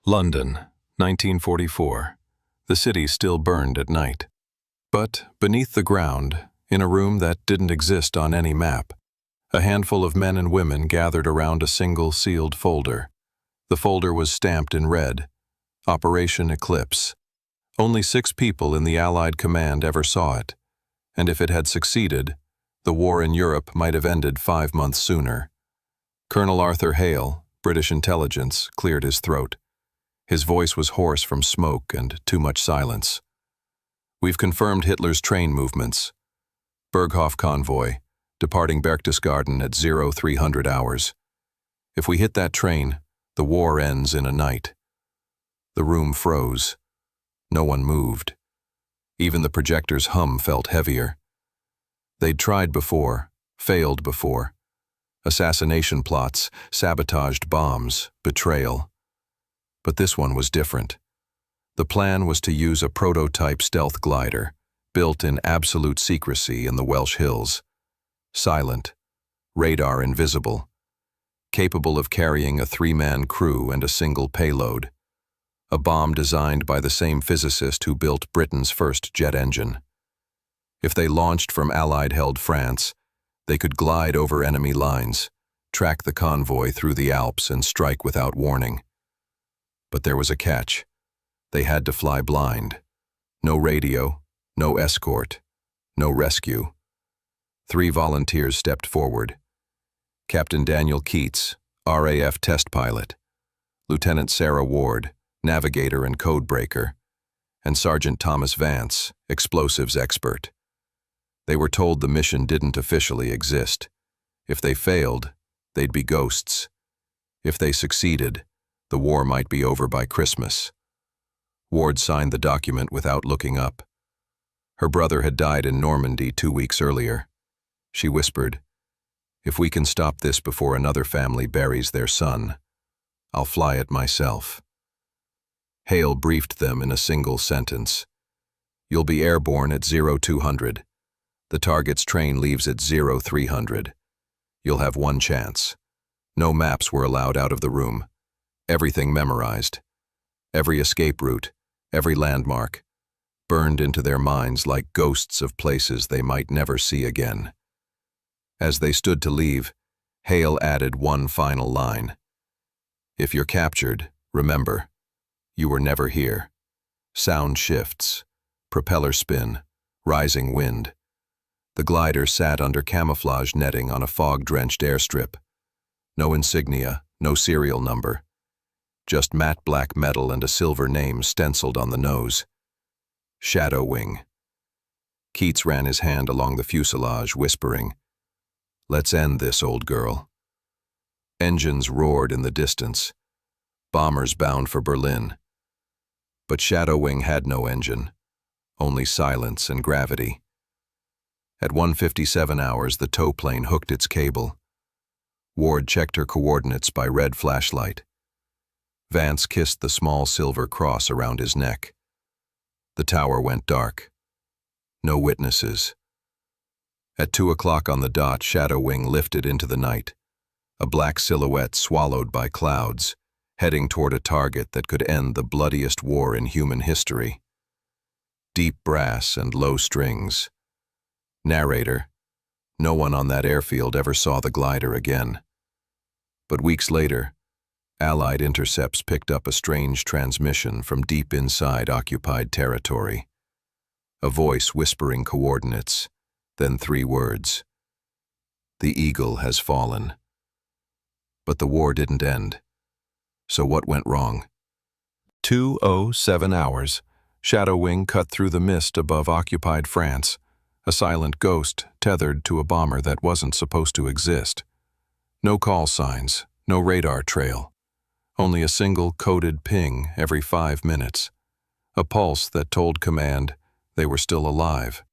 London, 1944. The city still burned at night. But beneath the ground, in a room that didn't exist on any map, a handful of men and women gathered around a single sealed folder. The folder was stamped in red, Operation Eclipse. Only 6 people in the Allied command ever saw it, and if it had succeeded, the war in Europe might have ended 5 months sooner. Colonel Arthur Hale, British intelligence, cleared his throat. His voice was hoarse from smoke and too much silence. "We've confirmed Hitler's train movements. Berghof convoy, departing Berchtesgaden at 0300 hours. If we hit that train, the war ends in a night." The room froze. No one moved. Even the projector's hum felt heavier. They'd tried before, failed before. Assassination plots, sabotaged bombs, betrayal. But this one was different. The plan was to use a prototype stealth glider, built in absolute secrecy in the Welsh hills. Silent, radar invisible, capable of carrying a 3-man crew and a single payload. A bomb designed by the same physicist who built Britain's first jet engine. If they launched from Allied-held France, they could glide over enemy lines, track the convoy through the Alps and strike without warning. But there was a catch. They had to fly blind. No radio, no escort, no rescue. 3 volunteers stepped forward. Captain Daniel Keats, RAF test pilot, Lieutenant Sarah Ward, navigator and codebreaker, and Sergeant Thomas Vance, explosives expert. They were told the mission didn't officially exist. If they failed, they'd be ghosts. If they succeeded, the war might be over by Christmas. Ward signed the document without looking up. Her brother had died in Normandy 2 weeks earlier. She whispered, "If we can stop this before another family buries their son, I'll fly it myself." Hale briefed them in a single sentence. "You'll be airborne at 0200. The target's train leaves at 0300. You'll have 1 chance." No maps were allowed out of the room. Everything memorized. Every escape route, every landmark, burned into their minds like ghosts of places they might never see again. As they stood to leave, Hale added one final line. "If you're captured, remember, you were never here." Sound shifts, propeller spin, rising wind. The glider sat under camouflage netting on a fog-drenched airstrip. No insignia, no serial number. Just matte black metal and a silver name stenciled on the nose. Shadow Wing. Keats ran his hand along the fuselage, whispering, "Let's end this, old girl." Engines roared in the distance. Bombers bound for Berlin. But Shadow Wing had no engine, only silence and gravity. At 1:57 hours, the tow plane hooked its cable. Ward checked her coordinates by red flashlight. Vance kissed the small silver cross around his neck. The tower went dark. No witnesses. At 2 o'clock on the dot, Shadow Wing lifted into the night, a black silhouette swallowed by clouds, heading toward a target that could end the bloodiest war in human history. Deep brass and low strings. Narrator: no one on that airfield ever saw the glider again. But weeks later, Allied intercepts picked up a strange transmission from deep inside occupied territory. A voice whispering coordinates, then 3 words. "The Eagle has fallen." But the war didn't end. So what went wrong? 2:07 hours, Shadow Wing cut through the mist above occupied France, a silent ghost tethered to a bomber that wasn't supposed to exist. No call signs, no radar trail. Only a single coded ping every 5 minutes. A pulse that told command they were still alive.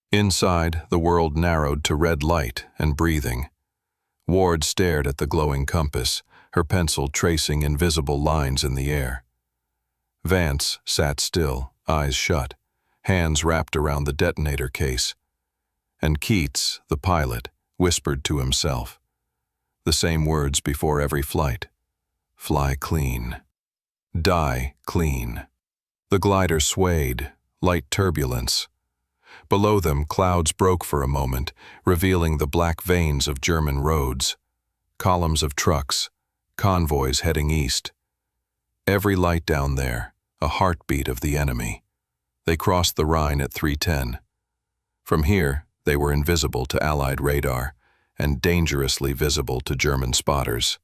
Inside, the world narrowed to red light and breathing. Ward stared at the glowing compass, her pencil tracing invisible lines in the air. Vance sat still, eyes shut, hands wrapped around the detonator case. And Keats, the pilot, whispered to himself. The same words before every flight. "Fly clean." Die clean. The glider swayed, light turbulence. Below them, clouds broke for a moment, revealing the black veins of German roads. Columns of trucks, convoys heading east. Every light down there, a heartbeat of the enemy. They crossed the Rhine at 3:10. From here, they were invisible to Allied radar and dangerously visible to German spotters.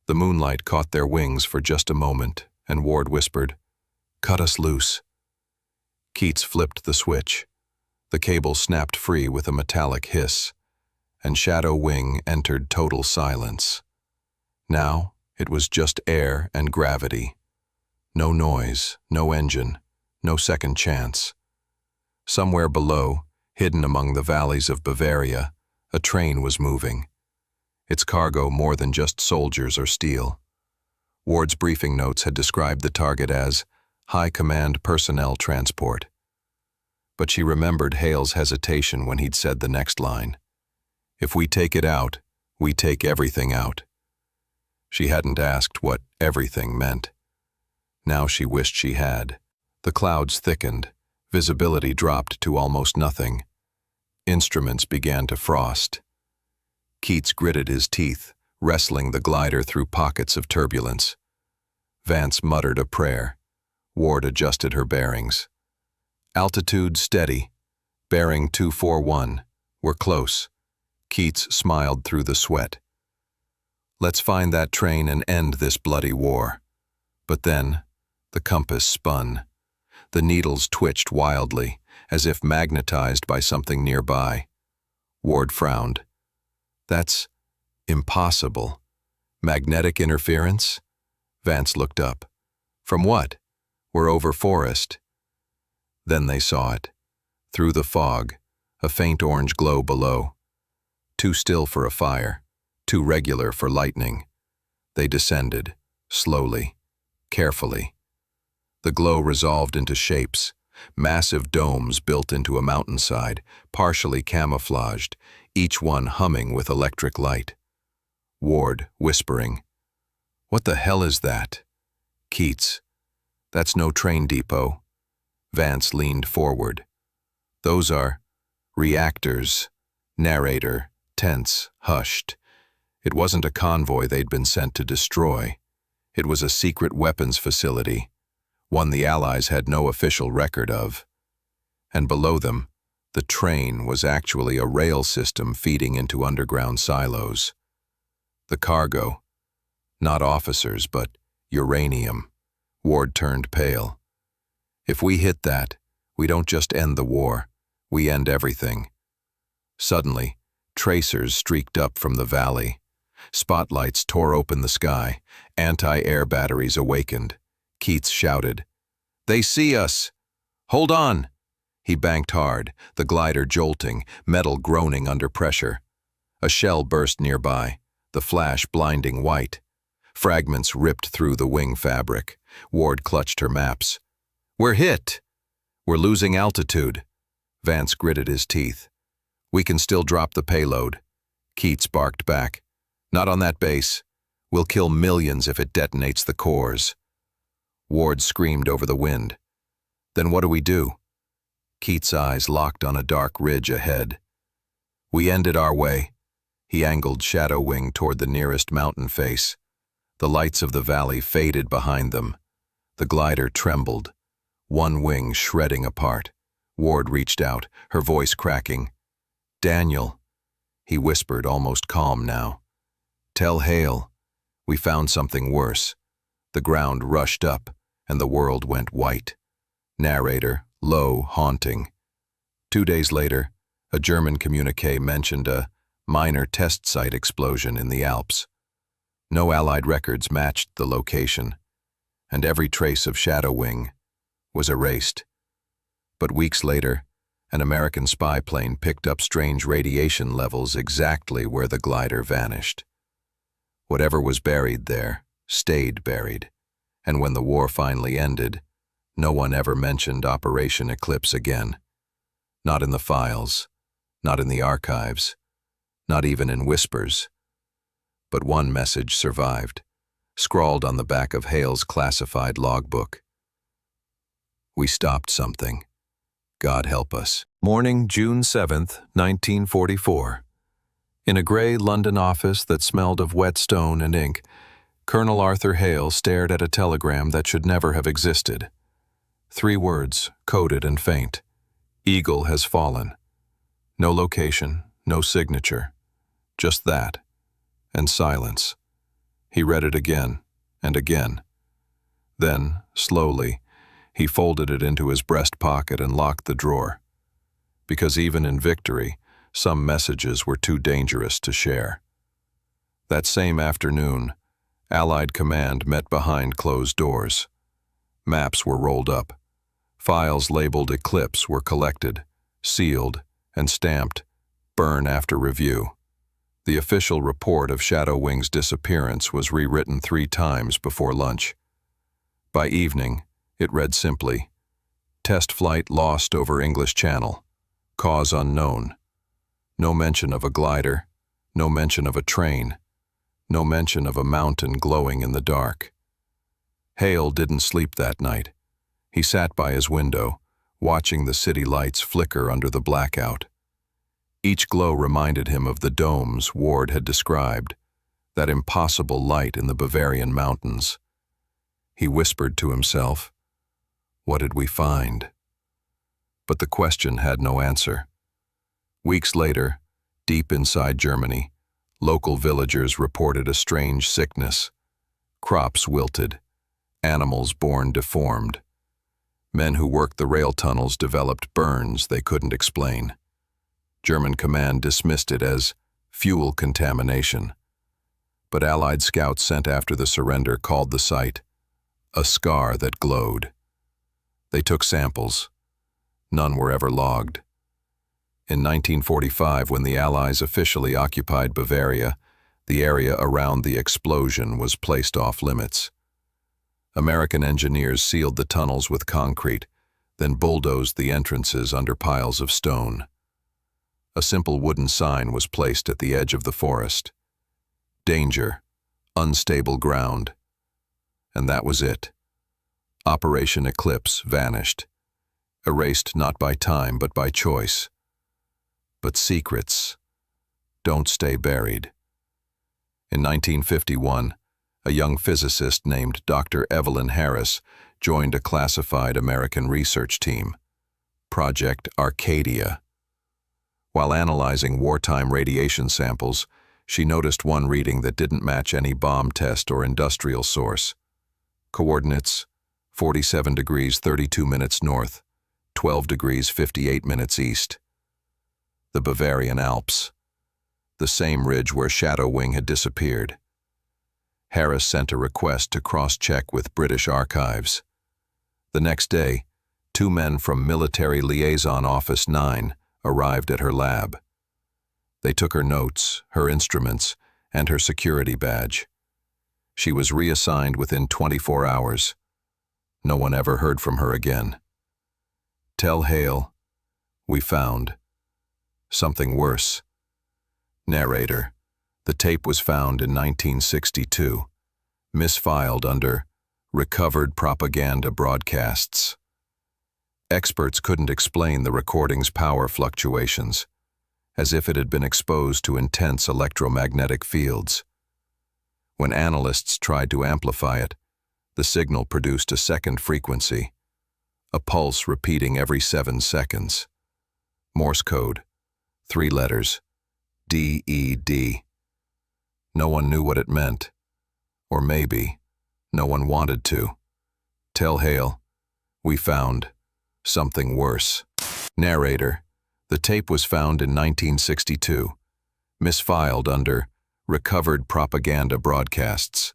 The moonlight caught their wings for just a moment, and Ward whispered, "Cut us loose." Keats flipped the switch. The cable snapped free with a metallic hiss, and Shadow Wing entered total silence. Now, it was just air and gravity. No noise, no engine, no second chance. Somewhere below, hidden among the valleys of Bavaria, a train was moving. Its cargo more than just soldiers or steel. Ward's briefing notes had described the target as High Command Personnel Transport. But she remembered Hale's hesitation when he'd said the next line. If we take it out, we take everything out. She hadn't asked what everything meant. Now she wished she had. The clouds thickened. Visibility dropped to almost nothing. Instruments began to frost. Keats gritted his teeth, wrestling the glider through pockets of turbulence. Vance muttered a prayer. Ward adjusted her bearings. Altitude steady. Bearing 241. We're close. Keats smiled through the sweat. Let's find that train and end this bloody war. But then, the compass spun. The needles twitched wildly, as if magnetized by something nearby. Ward frowned. That's impossible. Magnetic interference? Vance looked up. From what? We're over forest. Then they saw it. Through the fog, a faint orange glow below. Too still for a fire, too regular for lightning. They descended, slowly, carefully. The glow resolved into shapes, massive domes built into a mountainside, partially camouflaged, each one humming with electric light. Ward, whispering, "What the hell is that?" Keats, "That's no train depot." Vance leaned forward. "Those are reactors." Narrator, tense, hushed. It wasn't a convoy they'd been sent to destroy. It was a secret weapons facility, one the Allies had no official record of. And below them, the train was actually a rail system feeding into underground silos. The cargo, not officers, but uranium. Ward turned pale. If we hit that, we don't just end the war, we end everything. Suddenly, tracers streaked up from the valley. Spotlights tore open the sky. Anti-air batteries awakened. Keats shouted, "They see us! Hold on!" He banked hard, the glider jolting, metal groaning under pressure. A shell burst nearby, the flash blinding white. Fragments ripped through the wing fabric. Ward clutched her maps. "We're hit! We're losing altitude." Vance gritted his teeth. "We can still drop the payload." Keats barked back. "Not on that base. We'll kill millions if it detonates the cores." Ward screamed over the wind. "Then what do we do?" Keats' eyes locked on a dark ridge ahead. "We end it our way." He angled Shadow Wing toward the nearest mountain face. The lights of the valley faded behind them. The glider trembled, one wing shredding apart. Ward reached out, her voice cracking. "Daniel," he whispered, almost calm now. "Tell Hale, we found something worse." The ground rushed up, and the world went white. Narrator, low, haunting. 2 days later, a German communique mentioned a minor test site explosion in the Alps. No Allied records matched the location, and every trace of Shadow Wing was erased. But weeks later, an American spy plane picked up strange radiation levels exactly where the glider vanished. Whatever was buried there stayed buried, and when the war finally ended, no one ever mentioned Operation Eclipse again. Not in the files, not in the archives, not even in whispers. But one message survived. scrawled on the back of Hale's classified logbook. We stopped something. God help us. Morning, June 7th, 1944. In a gray London office that smelled of wet stone and ink, Colonel Arthur Hale stared at a telegram that should never have existed. 3 words, coded and faint. Eagle has fallen. No location, no signature. Just that. And silence. He read it again and again. Then, slowly, he folded it into his breast pocket and locked the drawer. Because even in victory, some messages were too dangerous to share. That same afternoon, Allied command met behind closed doors. Maps were rolled up. Files labeled Eclipse were collected, sealed, and stamped, burn after review. The official report of Shadow Wing's disappearance was rewritten 3 times before lunch. By evening, it read simply, "Test flight lost over English Channel. Cause unknown." No mention of a glider, no mention of a train, no mention of a mountain glowing in the dark. Hale didn't sleep that night. He sat by his window, watching the city lights flicker under the blackout. Each glow reminded him of the domes Ward had described, that impossible light in the Bavarian mountains. He whispered to himself, "What did we find?" But the question had no answer. Weeks later, deep inside Germany, local villagers reported a strange sickness. Crops wilted, animals born deformed. Men who worked the rail tunnels developed burns they couldn't explain. German command dismissed it as fuel contamination. But Allied scouts sent after the surrender called the site a scar that glowed. They took samples. None were ever logged. In 1945, when the Allies officially occupied Bavaria, the area around the explosion was placed off limits. American engineers sealed the tunnels with concrete, then bulldozed the entrances under piles of stone. A simple wooden sign was placed at the edge of the forest. Danger, unstable ground. And that was it. Operation Eclipse vanished, erased not by time but by choice. But secrets don't stay buried. In 1951, a young physicist named Dr. Evelyn Harris joined a classified American research team, Project Arcadia. While analyzing wartime radiation samples, she noticed one reading that didn't match any bomb test or industrial source. Coordinates: 47 degrees 32 minutes north, 12 degrees 58 minutes east. The Bavarian Alps, the same ridge where Shadow Wing had disappeared. Harris sent a request to cross-check with British archives. The next day, 2 men from Military Liaison Office 9 arrived at her lab. They took her notes, her instruments, and her security badge. She was reassigned within 24 hours. No one ever heard from her again. Tell Hale, we found something worse. Narrator, the tape was found in 1962, misfiled under recovered propaganda broadcasts. Experts couldn't explain the recording's power fluctuations, as if it had been exposed to intense electromagnetic fields. When analysts tried to amplify it, the signal produced a second frequency, a pulse repeating every 7 seconds. Morse code, 3 letters, DED. No one knew what it meant, or maybe no one wanted to. Tell Hale, we found something worse. Narrator, the tape was found in 1962, misfiled under recovered propaganda broadcasts.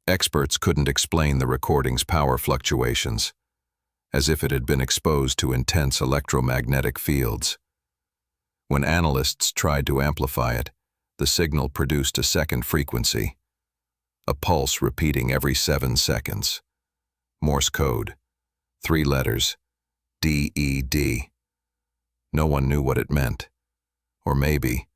Experts couldn't explain the recording's power fluctuations, as if it had been exposed to intense electromagnetic fields. When analysts tried to amplify it, the signal produced a second frequency, a pulse repeating every 7 seconds. Morse code, 3 letters, DED. No one knew what it meant, or maybe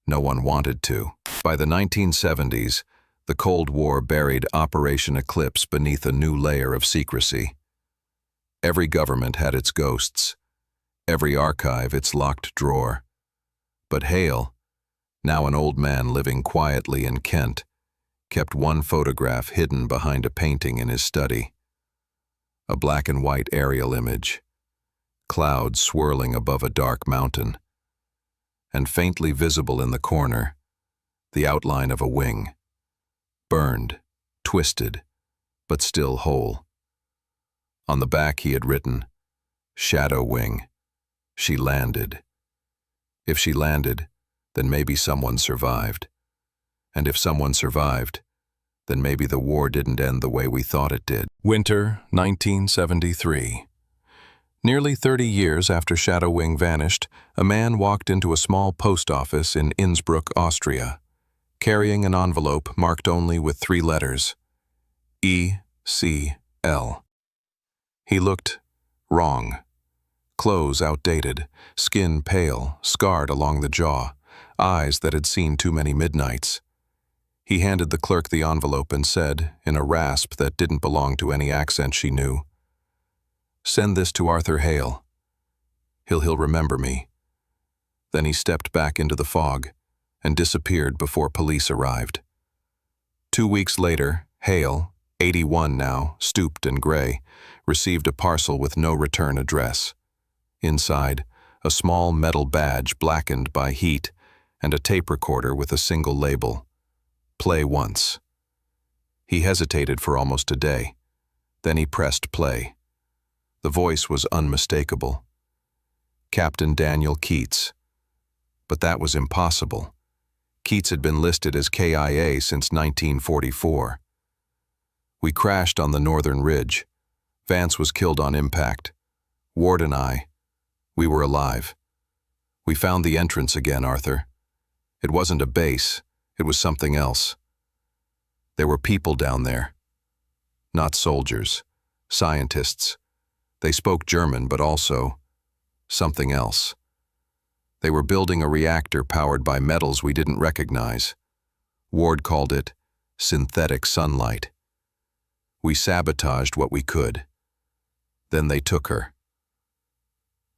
no one wanted to. By the 1970s, The Cold War buried Operation Eclipse beneath a new layer of secrecy. Every government had its ghosts, every archive its locked drawer. But Hale, now an old man living quietly in Kent, kept one photograph hidden behind a painting in his study. A black and white aerial image, clouds swirling above a dark mountain, and faintly visible in the corner, the outline of a wing, burned, twisted, but still whole. On the back he had written, "Shadow Wing. She landed." If she landed, then maybe someone survived. And if someone survived, then maybe the war didn't end the way we thought it did. Winter, 1973. Nearly 30 years after Shadow Wing vanished, a man walked into a small post office in Innsbruck, Austria, carrying an envelope marked only with 3 letters, E.C.L. He looked wrong. Clothes outdated, skin pale, scarred along the jaw, eyes that had seen too many midnights. He handed the clerk the envelope and said, in a rasp that didn't belong to any accent she knew, "Send this to Arthur Hale. He'll remember me." Then he stepped back into the fog and disappeared before police arrived. 2 weeks later, Hale, 81 now, stooped and gray, received a parcel with no return address. Inside, a small metal badge blackened by heat and a tape recorder with a single label, "Play once." He hesitated for almost a day. Then he pressed play. The voice was unmistakable. Captain Daniel Keats. But that was impossible. Keats had been listed as KIA since 1944. We crashed on the northern ridge. Vance was killed on impact. Ward and I, we were alive. We found the entrance again, Arthur. It wasn't a base, it was something else. There were people down there. Not soldiers, scientists. They spoke German, but also something else. They were building a reactor powered by metals we didn't recognize. Ward called it synthetic sunlight. We sabotaged what we could. Then they took her.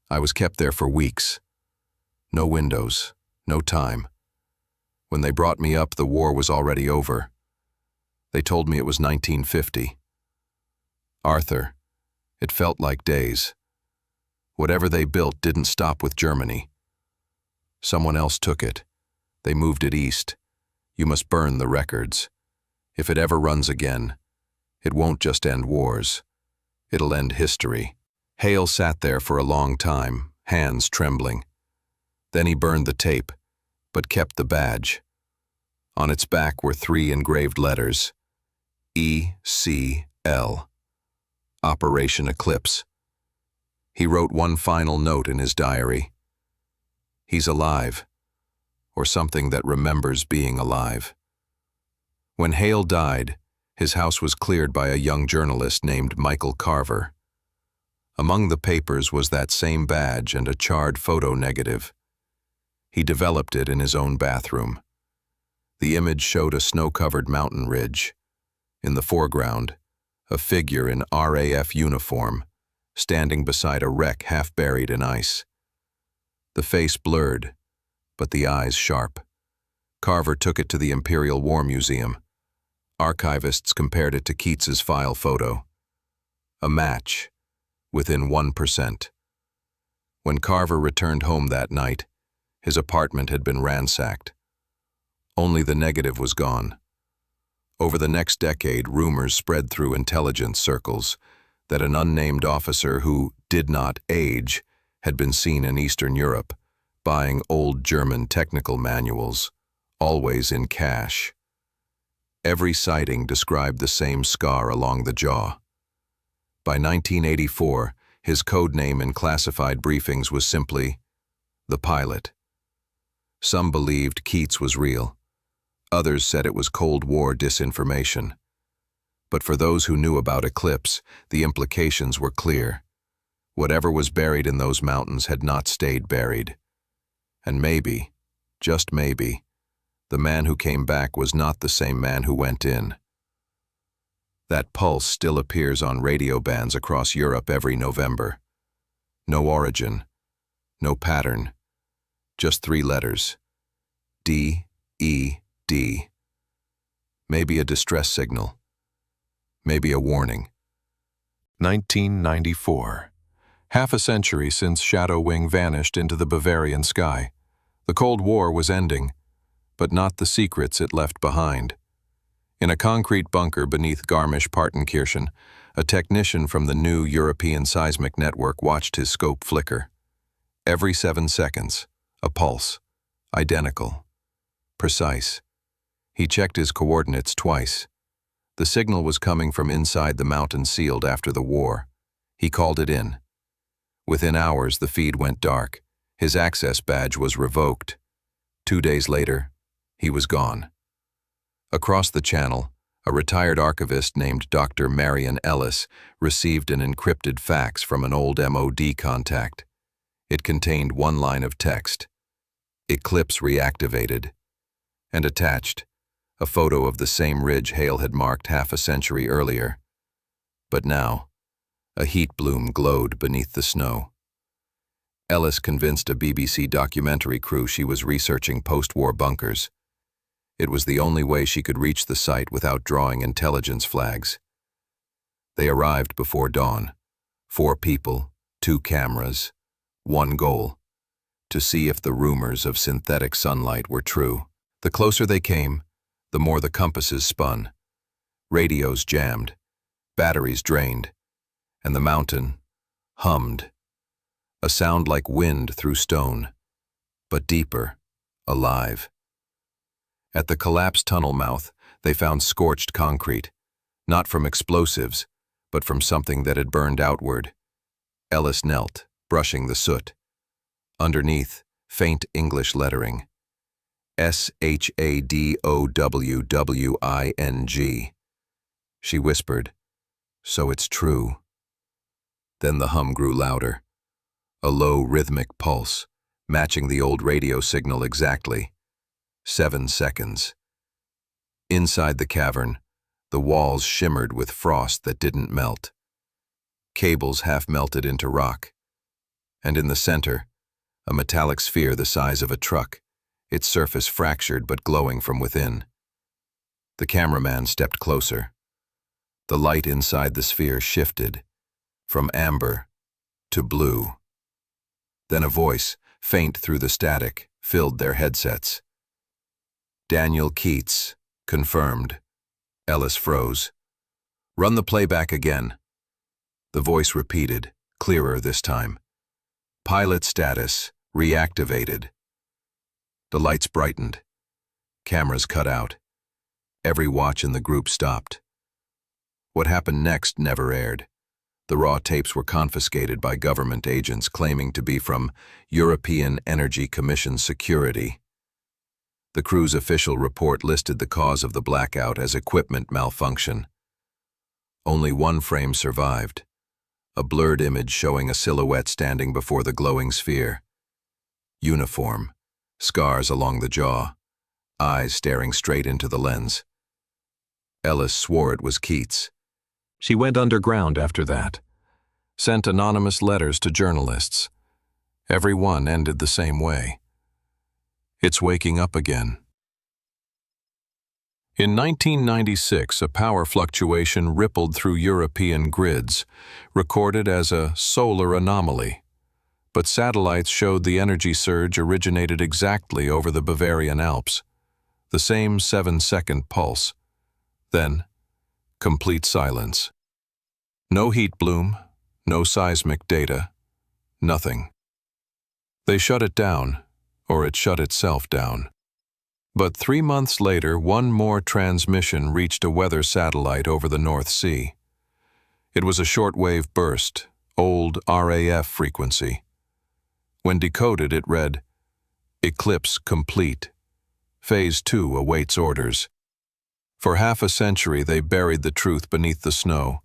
I was kept there for weeks. No windows, no time. When they brought me up, the war was already over. They told me it was 1950. Arthur, it felt like days. Whatever they built didn't stop with Germany. Someone else took it. They moved it east. You must burn the records. If it ever runs again, it won't just end wars. It'll end history. Hale sat there for a long time, hands trembling. Then he burned the tape, but kept the badge. On its back were 3 engraved letters, E.C.L. Operation Eclipse. He wrote one final note in his diary. He's alive, or something that remembers being alive. When Hale died, his house was cleared by a young journalist named Michael Carver. Among the papers was that same badge and a charred photo negative. He developed it in his own bathroom. The image showed a snow-covered mountain ridge. In the foreground, a figure in RAF uniform, standing beside a wreck half buried in ice. The face blurred, but the eyes sharp. Carver took it to the Imperial War Museum. Archivists compared it to Keats's file photo. A match, within 1%. When Carver returned home that night, his apartment had been ransacked. Only the negative was gone. Over the next decade, rumors spread through intelligence circles that an unnamed officer who did not age had been seen in Eastern Europe, buying old German technical manuals, always in cash. Every sighting described the same scar along the jaw. By 1984, his code name in classified briefings was simply the pilot. Some believed Keats was real. Others said it was Cold War disinformation. But for those who knew about Eclipse, the implications were clear. Whatever was buried in those mountains had not stayed buried. And maybe, just maybe, The man who came back was not the same man who went in. That pulse still appears on radio bands across Europe every November. No origin, no pattern, just 3 letters. D-E-D. Maybe a distress signal. Maybe a warning. 1994. Half a century since Shadow Wing vanished into the Bavarian sky. The Cold War was ending, but not the secrets it left behind. In a concrete bunker beneath Garmisch-Partenkirchen, a technician from the new European seismic network watched his scope flicker. Every 7 seconds, a pulse. Identical. Precise. He checked his coordinates twice. The signal was coming from inside the mountain sealed after the war. He called it in. Within hours, the feed went dark. His access badge was revoked. 2 days later, he was gone. Across the channel, a retired archivist named Dr. Marion Ellis received an encrypted fax from an old MOD contact. It contained 1 line of text. Eclipse reactivated. And attached, a photo of the same ridge Hale had marked half a century earlier. But now, a heat bloom glowed beneath the snow. Ellis convinced a BBC documentary crew she was researching post-war bunkers. It was the only way she could reach the site without drawing intelligence flags. They arrived before dawn. 4 people, 2 cameras, 1 goal: to see if the rumors of synthetic sunlight were true. The closer they came, the more the compasses spun. Radios jammed, batteries drained, and the mountain hummed. A sound like wind through stone, but deeper, alive. At the collapsed tunnel mouth, they found scorched concrete, not from explosives, but from something that had burned outward. Ellis knelt, brushing the soot. Underneath, faint English lettering. SHADOWWING. She whispered, "So it's true." Then the hum grew louder. A low rhythmic pulse, matching the old radio signal exactly. 7 seconds. Inside the cavern, the walls shimmered with frost that didn't melt. Cables half melted into rock. And in the center, a metallic sphere the size of a truck, its surface fractured but glowing from within. The cameraman stepped closer. The light inside the sphere shifted, from amber to blue. Then a voice, faint through the static, filled their headsets. "Daniel Keats, confirmed." Ellis froze. "Run the playback again." The voice repeated, clearer this time. "Pilot status, reactivated." The lights brightened. Cameras cut out. Every watch in the group stopped. What happened next never aired. The raw tapes were confiscated by government agents claiming to be from European Energy Commission security. The crew's official report listed the cause of the blackout as equipment malfunction. Only 1 frame survived, a blurred image showing a silhouette standing before the glowing sphere. Uniform, scars along the jaw, eyes staring straight into the lens. Ellis swore it was Keats. She went underground after that, sent anonymous letters to journalists. Every one ended the same way. "It's waking up again." In 1996, a power fluctuation rippled through European grids, recorded as a solar anomaly. But satellites showed the energy surge originated exactly over the Bavarian Alps, the same 7-second pulse. Then, complete silence. No heat bloom, no seismic data, nothing. They shut it down, or it shut itself down. But 3 months later, 1 more transmission reached a weather satellite over the North Sea. It was a shortwave burst, old RAF frequency. When decoded, it read, "Eclipse complete. Phase 2 awaits orders." For half a century, they buried the truth beneath the snow,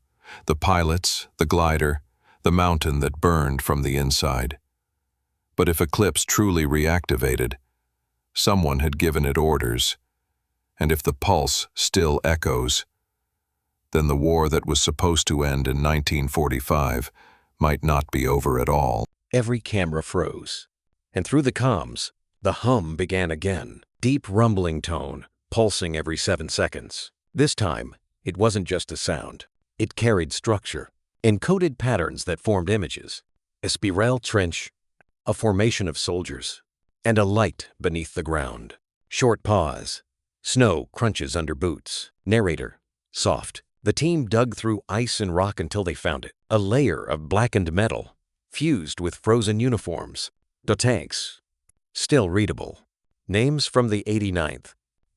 the pilots, the glider, the mountain that burned from the inside. But if Eclipse truly reactivated, Someone had given it orders, and if the pulse still echoes, then the war that was supposed to end in 1945 might not be over at all. Every camera froze, and through the comms, the hum began again. Deep rumbling tone, pulsing every 7 seconds. This time, it wasn't just a sound. It carried structure, encoded patterns that formed images. A spiral trench, a formation of soldiers, and a light beneath the ground. Short pause. Snow crunches under boots. Narrator, soft. The team dug through ice and rock until they found it. A layer of blackened metal, fused with frozen uniforms. The tanks, still readable. Names from the 89th.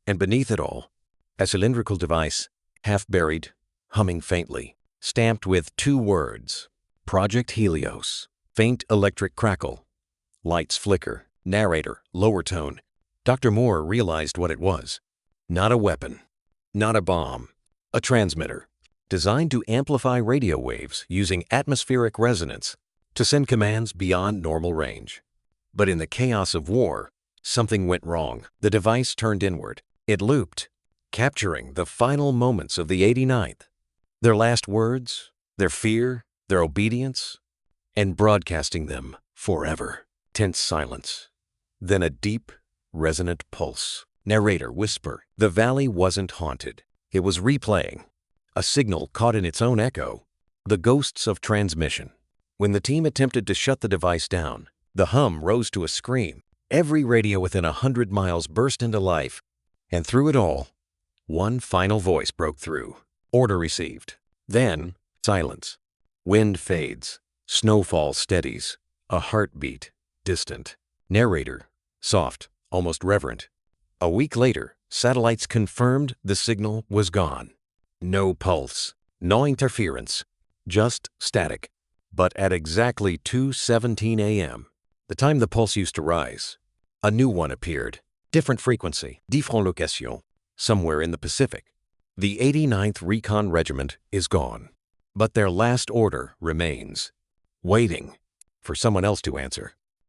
And beneath it all, a cylindrical device, half buried, humming faintly, stamped with 2 words. Project Helios. Faint electric crackle. Lights flicker. Narrator, lower tone. Dr. Moore realized what it was. Not a weapon. Not a bomb. A transmitter, designed to amplify radio waves using atmospheric resonance to send commands beyond normal range. But in the chaos of war, something went wrong. The device turned inward. It looped, capturing the final moments of the 89th. Their last words, their fear, their obedience, and broadcasting them forever. Tense silence. Then a deep, resonant pulse. Narrator whisper. The valley wasn't haunted. It was replaying. A signal caught in its own echo. The ghosts of transmission. When the team attempted to shut the device down, the hum rose to a scream. Every radio within 100 miles burst into life. And through it all, one final voice broke through. Order received. Then, silence. Wind fades. Snowfall steadies. A heartbeat, distant. Narrator, soft, almost reverent. A week later, satellites confirmed the signal was gone. No pulse, no interference, just static. But at exactly 2:17 a.m., the time the pulse used to rise, a new one appeared. Different frequency, différente location, somewhere in the Pacific. The 89th Recon Regiment is gone. But their last order remains, waiting for someone else to answer.